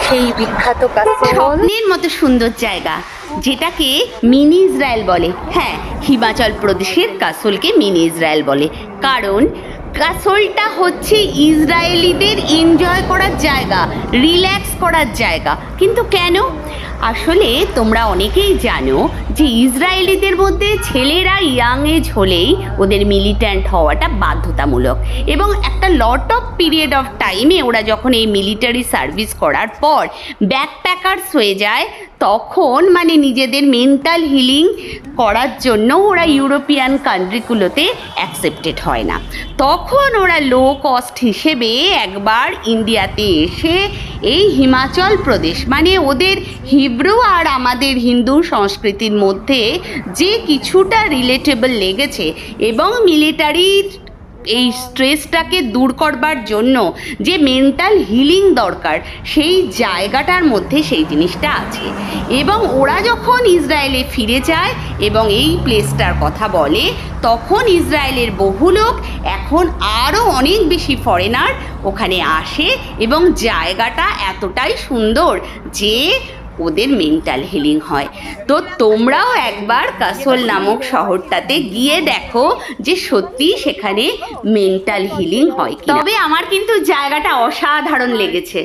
সেই বিখ্যাত কাসল। স্বপ্নের মতো সুন্দর জায়গা, যেটাকে মিনি ইসরায়েল বলে। হ্যাঁ, হিমাচল প্রদেশের কাসলকে মিনি ইসরায়েল বলে, কারণ কাসলটা হচ্ছে ইসরায়েলিদের এনজয় করার জায়গা, রিল্যাক্স করার জায়গা। কিন্তু কেন? আসলে তোমরা অনেকেই জানো যে ইসরায়েলিদের মধ্যে ছেলেরা ইয়াং এজ হলেই ওদের মিলিট্যান্ট হওয়াটা বাধ্যতামূলক, এবং একটা লট অফ পিরিয়ড অফ টাইমে ওরা যখন এই মিলিটারি সার্ভিস করার পর ব্যাকপ্যাকার্স হয়ে যায়, তখন মানে নিজেদের মেন্টাল হিলিং করার জন্য ওরা ইউরোপিয়ান কান্ট্রিগুলোতে অ্যাকসেপ্টেড হয় না। তখন ওরা লো কস্ট হিসেবে একবার ইন্ডিয়াতে এসে এই হিমাচল প্রদেশ, মানে ওদের হিব্রু আর আমাদের হিন্দু সংস্কৃতির মধ্যে যে কিছুটা রিলেটেবল লেগেছে, এবং মিলিটারির এই স্ট্রেসটাকে দূর করবার জন্য যে মেন্টাল হিলিং দরকার, সেই জায়গাটার মধ্যে সেই জিনিসটা আছে। এবং ওরা যখন ইসরায়েলে ফিরে যায় এবং এই প্লেসটার কথা বলে, তখন ইসরায়েলের বহু লোক, এখন আরও অনেক বেশি ফরেনার ওখানে আসে, এবং জায়গাটা এতটাই সুন্দর যে ওদের মেন্টাল হিলিং হয়। তো তোমরাও একবার কাসল নামক শহরটাতে গিয়ে দেখো যে সত্যি সেখানে মেন্টাল হিলিং হয়। তবে আমার কিন্তু জায়গাটা অসাধারণ লেগেছে।